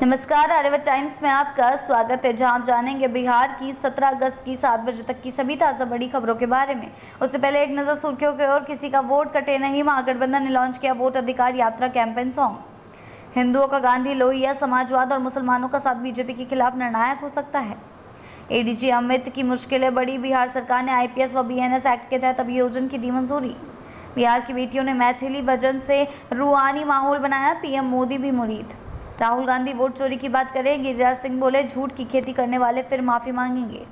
नमस्कार, आर्यवर्त टाइम्स में आपका स्वागत है, जहां आप जानेंगे बिहार की 17 अगस्त की 7 बजे तक की सभी ताज़ा बड़ी खबरों के बारे में। उससे पहले एक नज़र सुर्खियों की ओर। किसी का वोट कटे नहीं, महागठबंधन ने लॉन्च किया वोट अधिकार यात्रा कैंपेन सॉन्ग। हिंदुओं का गांधी, लोहिया, समाजवाद और मुसलमानों का साथ बीजेपी के खिलाफ निर्णायक हो सकता है। एडीजी अमित की मुश्किलें बढ़ी, बिहार सरकार ने आईपीएस व बीएनएस एक्ट के तहत अभियोजन की दी मंजूरी। बिहार की बेटियों ने मैथिली भजन से रूहानी माहौल बनाया, पीएम मोदी भी मुरीद। राहुल गांधी वोट चोरी की बात करें, गिरिराज सिंह बोले झूठ की खेती करने वाले फिर माफी मांगेंगे।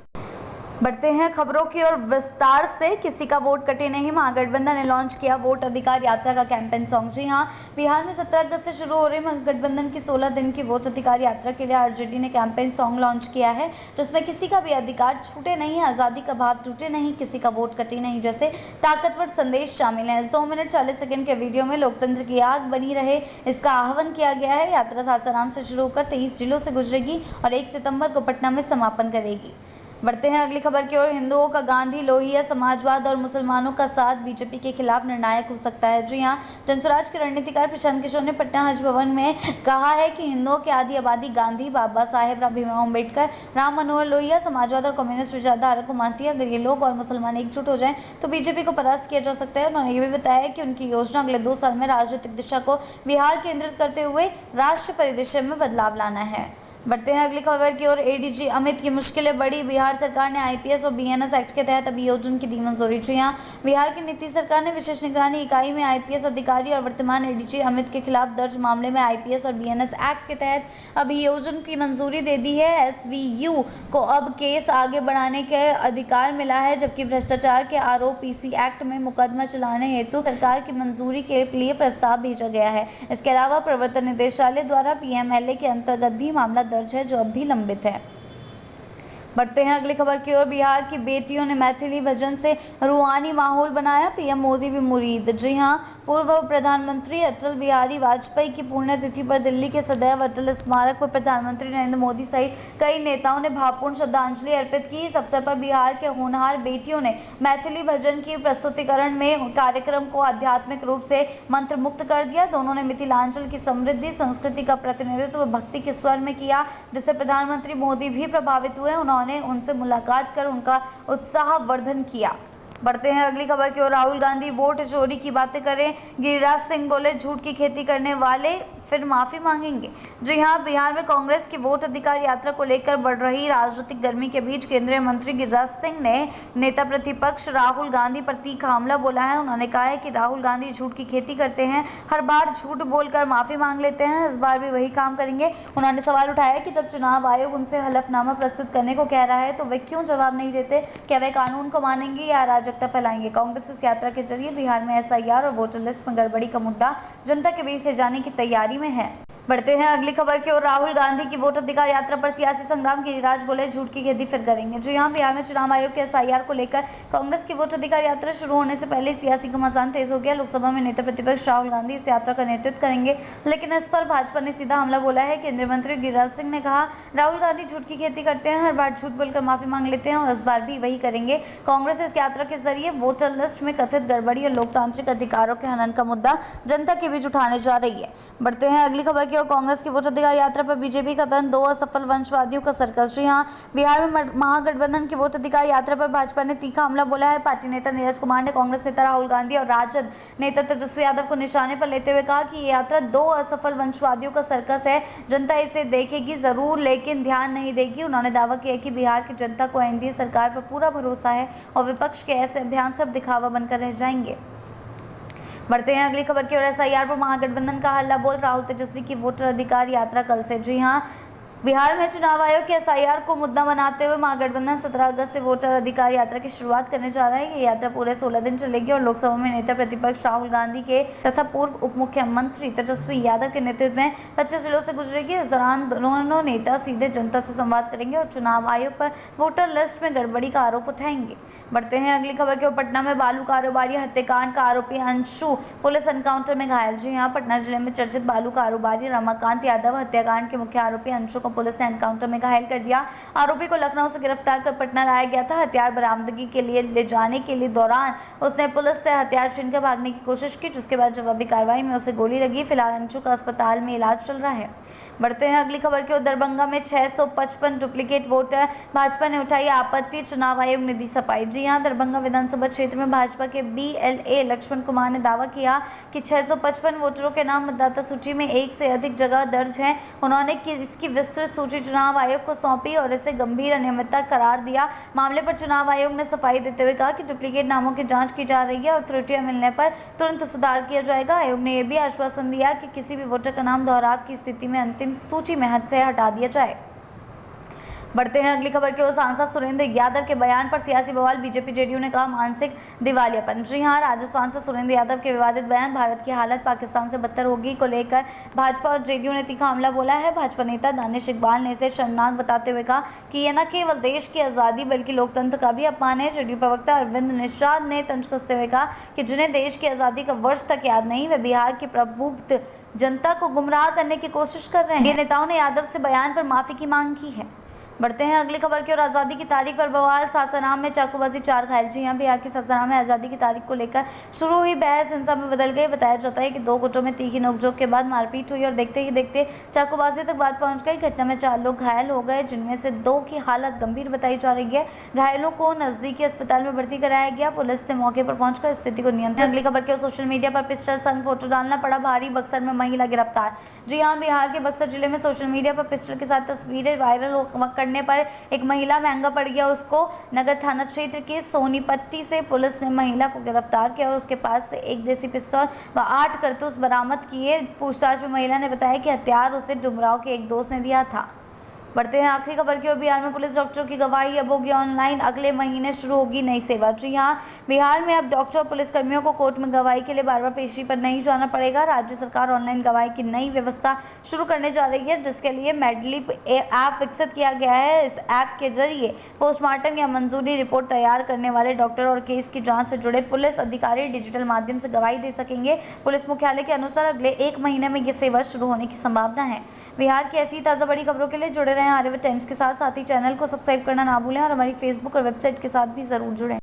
बढ़ते हैं खबरों की ओर विस्तार से। किसी का वोट कटे नहीं, महागठबंधन ने लॉन्च किया वोट अधिकार यात्रा का कैंपेन सॉन्ग। जी हां, बिहार में 17 अगस्त से शुरू हो रही महागठबंधन की 16 दिन की वोट अधिकार यात्रा के लिए आरजेडी ने कैंपेन सॉन्ग लॉन्च किया है, जिसमें किसी का भी अधिकार छूटे नहीं, आज़ादी का भाव टूटे नहीं, किसी का वोट कटे नहीं जैसे ताकतवर संदेश शामिल हैं। इस 2 मिनट 40 सेकंड के वीडियो में लोकतंत्र की आग बनी रहे, इसका आह्वान किया गया है। यात्रा सासाराम से शुरू होकर 23 जिलों से गुजरेगी और 1 सितंबर को पटना में समापन करेगी। बढ़ते हैं अगली खबर की ओर। हिंदुओं का गांधी, लोहिया, समाजवाद और मुसलमानों का साथ बीजेपी के खिलाफ निर्णायक हो सकता है। जी हां, जनस्वराज के रणनीतिकार प्रशांत किशोर ने पटना हज भवन में कहा है कि हिंदुओं की आदि आबादी गांधी, बाबा साहेब भीमराव अम्बेडकर, राम मनोहर लोहिया, समाजवाद और कम्युनिस्ट विचारधारा को मानती है। अगर ये लोग और मुसलमान एकजुट हो जाएं तो बीजेपी को परास्त किया जा सकता है। उन्होंने ये भी बताया कि उनकी योजना अगले 2 साल में राजनीतिक दिशा को बिहार केंद्रित करते हुए राष्ट्र परिदृश्य में बदलाव लाना है। बढ़ते हैं अगली खबर की ओर। एडीजी अमित की मुश्किलें बढ़ी, बिहार सरकार ने आईपीएस और बीएनएस एक्ट के तहत अभियोजन की दी मंजूरी। जी हां, बिहार की नीतीश सरकार ने विशेष निगरानी इकाई में आईपीएस अधिकारी और वर्तमान एडीजी अमित के खिलाफ दर्ज मामले में आईपीएस और बीएनएस एक्ट के तहत अभियोजन की मंजूरी दे दी है। एसवीयू को अब केस आगे बढ़ाने के अधिकार मिला है, जबकि भ्रष्टाचार के आरोप पीसी एक्ट में मुकदमा चलाने हेतु सरकार की मंजूरी के लिए प्रस्ताव भेजा गया है। इसके अलावा प्रवर्तन निदेशालय द्वारा पीएमएलए के अंतर्गत भी मामला दर्ज है, जो अब भी लंबित है। बढ़ते हैं अगली खबर की ओर। बिहार की बेटियों ने मैथिली भजन से रूहानी माहौल बनाया, पीएम मोदी भी मुरीद। जी हां, पूर्व प्रधानमंत्री अटल बिहारी वाजपेयी की पुण्यतिथि पर दिल्ली के सदैव अटल स्मारक पर प्रधानमंत्री नरेंद्र मोदी सहित कई नेताओं ने भावपूर्ण श्रद्धांजलि अर्पित की। इस अवसर पर बिहार के होनहार बेटियों ने मैथिली भजन की प्रस्तुतिकरण में कार्यक्रम को आध्यात्मिक रूप से मंत्रमुग्ध कर दिया। दोनों ने मिथिलांचल की समृद्धि, संस्कृति का प्रतिनिधित्व भक्ति के स्वर में किया, जिससे प्रधानमंत्री मोदी भी प्रभावित हुए। उन्होंने उनसे मुलाकात कर उनका उत्साहवर्धन किया। बढ़ते हैं अगली खबर की ओर। राहुल गांधी वोट चोरी की बातें करें, गिरिराज सिंह बोले झूठ की खेती करने वाले फिर माफी मांगेंगे। जी हां, बिहार में कांग्रेस की वोट अधिकार यात्रा को लेकर बढ़ रही राजनीतिक गर्मी के बीच केंद्रीय मंत्री गिरिराज सिंह ने नेता प्रतिपक्ष राहुल गांधी पर तीखा हमला बोला है। उन्होंने कहा है कि राहुल गांधी झूठ की खेती करते हैं, हर बार झूठ बोलकर माफी मांग लेते हैं, इस बार भी वही काम करेंगे। उन्होंने सवाल उठाया कि जब चुनाव आयोग उनसे हलफनामा प्रस्तुत करने को कह रहा है तो वे क्यों जवाब नहीं देते, क्या वे कानून को मानेंगे या अराजकता फैलाएंगे। कांग्रेस इस यात्रा के जरिए बिहार में एसआईआर और वोटर लिस्ट में गड़बड़ी का मुद्दा जनता के बीच ले जाने की तैयारी में है। बढ़ते हैं अगली खबर की ओर। राहुल गांधी की वोट अधिकार यात्रा पर सियासी संग्राम, गिरिराज बोले झूठ की खेती फिर करेंगे। जी हां, बिहार में चुनाव आयोग के एसआईआर को लेकर कांग्रेस की वोट अधिकार यात्रा शुरू होने से पहले सियासी घमासान तेज हो गया। लोकसभा में नेता प्रतिपक्ष राहुल गांधी इस यात्रा का नेतृत्व करेंगे, लेकिन इस पर भाजपा ने सीधा हमला बोला है। केंद्रीय मंत्री गिरिराज सिंह ने कहा, राहुल गांधी झूठ की खेती करते हैं, हर बार झूठ बोलकर माफी मांग लेते हैं और इस बार भी वही करेंगे। कांग्रेस इस यात्रा के जरिए वोटर लिस्ट में कथित गड़बड़ी और लोकतांत्रिक अधिकारों के हनन का मुद्दा जनता के बीच उठाने जा रही है। बढ़ते हैं अगली खबर की ओर। कांग्रेस की वोट अधिकार यात्रा पर बीजेपी का दल, 2 असफल वंशवादियों का सर्कस। जी हां, बिहार में महागठबंधन की वोट अधिकार यात्रा पर भाजपा ने तीखा हमला बोला है। पार्टी नेता नीरज कुमार ने कांग्रेस नेता राहुल गांधी और राजद नेता तेजस्वी यादव को निशाने पर लेते हुए कहा कि ये यात्रा 2 असफल वंशवादियों का सर्कस है, जनता इसे देखेगी जरूर लेकिन ध्यान नहीं देगी। उन्होंने दावा किया कि बिहार की जनता को एनडीए सरकार पर पूरा भरोसा है और विपक्ष के ऐसे अभियान सब दिखावा बनकर रह जाएंगे। बढ़ते हैं अगली खबर की ओर। एसआईआर पर महागठबंधन का हल्ला बोल, राहुल तेजस्वी की वोटर अधिकार यात्रा कल से। जी हां, बिहार में चुनाव आयोग के एसआईआर को मुद्दा बनाते हुए महागठबंधन 17 अगस्त से वोटर अधिकार यात्रा की शुरुआत करने जा रहा है। ये यात्रा पूरे 16 दिन चलेगी और लोकसभा में नेता प्रतिपक्ष राहुल गांधी के तथा पूर्व उप मुख्यमंत्री तेजस्वी यादव के नेतृत्व में 25 जिलों से गुजरेगी। इस दौरान दोनों नेता सीधे जनता से संवाद करेंगे और चुनाव आयोग पर वोटर लिस्ट में गड़बड़ी का आरोप उठाएंगे। बढ़ते हैं अगली खबर की ओर। पटना में बालू कारोबारी हत्याकांड का आरोपी अंशु पुलिस एनकाउंटर में घायल। जी हां, पटना जिले में चर्चित बालू कारोबारी रमाकांत यादव हत्याकांड के मुख्य आरोपी अंशु को पुलिस ने एनकाउंटर में घायल कर दिया। आरोपी को लखनऊ से गिरफ्तार कर पटना लाया गया था। हथियार बरामदगी के लिए ले जाने के लिए दौरान उसने पुलिस से हथियार छीनकर भागने की कोशिश की, जिसके बाद जवाबी कार्रवाई में उसे गोली लगी। फिलहाल अंशु का अस्पताल में इलाज चल रहा है। बढ़ते हैं अगली खबर की ओर। दरभंगा में 655 डुप्लीकेट वोटर, भाजपा ने उठाई आपत्ति, चुनाव आयोग ने दी सफाई। जी हां, दरभंगा विधानसभा क्षेत्र में भाजपा के BLA लक्ष्मण कुमार ने दावा किया कि 655 वोटरों के नाम मतदाता सूची में एक से अधिक जगह दर्ज हैं। उन्होंने इसकी विस्तृत सूची चुनाव आयोग को सौंपी और इसे गंभीर अनियमितता करार दिया। मामले पर चुनाव आयोग ने सफाई देते हुए कहा कि डुप्लीकेट नामों की जाँच की जा रही है और त्रुटियां मिलने पर तुरंत सुधार किया जाएगा। आयोग ने यह भी आश्वासन दिया कि किसी भी वोटर का नाम दोहराव की स्थिति में अंतिम सूची में हद से हटा दिया जाए। बढ़ते हैं अगली खबर की ओर। सांसद सुरेंद्र यादव के बयान पर सियासी बवाल, बीजेपी जेडीयू ने कहा मानसिक दिवालियापन। जी हां, राज्य सांसद सुरेंद्र यादव के विवादित बयान भारत की हालत पाकिस्तान से बदतर होगी को लेकर भाजपा और जेडीयू ने तीखा हमला बोला है। भाजपा नेता दानिश इकबाल ने इसे शर्मनाक बताते हुए कहा कि यह न केवल देश की आज़ादी बल्कि लोकतंत्र का भी अपमान है। जेडीयू प्रवक्ता अरविंद निषाद ने तंज कसते हुए कहा कि जिन्हें देश की आज़ादी का वर्ष तक याद नहीं, वे बिहार की प्रबुद्ध जनता को गुमराह करने की कोशिश कर रहे हैं। ये नेताओं ने यादव से बयान पर माफी की मांग की है। बढ़ते हैं अगली खबर की ओर। आज़ादी की तारीख पर बवाल, सासाराम में चाकूबाजी, 4 घायल। जी हां, बिहार के सासाराम में आज़ादी की तारीख को लेकर शुरू हुई बहस हिंसा में बदल गई। बताया जाता है कि 2 गुटों में तीखी नोकझोंक के बाद मारपीट हुई और देखते ही देखते चाकूबाजी तक बात पहुंच गई। घटना में 4 लोग घायल हो गए, जिनमें से 2 की हालत गंभीर बताई जा रही है। घायलों को नजदीकी अस्पताल में भर्ती कराया गया। पुलिस ने मौके पर पहुंचकर स्थिति को नियंत्रण। अगली खबर की ओर। सोशल मीडिया पर पिस्टल संग फोटो डालना पड़ा भारी, बक्सर में महिला गिरफ्तार। जी हां, बिहार के बक्सर जिले में सोशल मीडिया पर पिस्टल के साथ तस्वीरें वायरल करने पर एक महिला महंगा पड़ गया। उसको नगर थाना क्षेत्र के सोनीपट्टी से पुलिस ने महिला को गिरफ्तार किया और उसके पास से एक देसी पिस्तौल व 8 कारतूस बरामद किए। पूछताछ में महिला ने बताया कि हथियार उसे डुमराव के एक दोस्त ने दिया था। बढ़ते हैं आखिरी खबर की ओर। बिहार में पुलिस डॉक्टरों की गवाही अब होगी ऑनलाइन, अगले महीने शुरू होगी नई सेवा। जी हां, बिहार में अब डॉक्टर और पुलिसकर्मियों को कोर्ट में गवाही के लिए बार-बार पेशी पर नहीं जाना पड़ेगा। राज्य सरकार ऑनलाइन गवाही की नई व्यवस्था शुरू करने जा रही है, जिसके लिए मेडलिप ऐप विकसित किया गया है। इस ऐप के जरिए पोस्टमार्टम या मंजूरी रिपोर्ट तैयार करने वाले डॉक्टर और केस की जाँच से जुड़े पुलिस अधिकारी डिजिटल माध्यम से गवाही दे सकेंगे। पुलिस मुख्यालय के अनुसार अगले 1 महीने में ये सेवा शुरू होने की संभावना है। बिहार की ऐसी ताज़ा बड़ी खबरों के लिए जुड़े रहें आर्यवर्त टाइम्स के साथ ही चैनल को सब्सक्राइब करना ना भूलें और हमारी फेसबुक और वेबसाइट के साथ भी ज़रूर जुड़ें।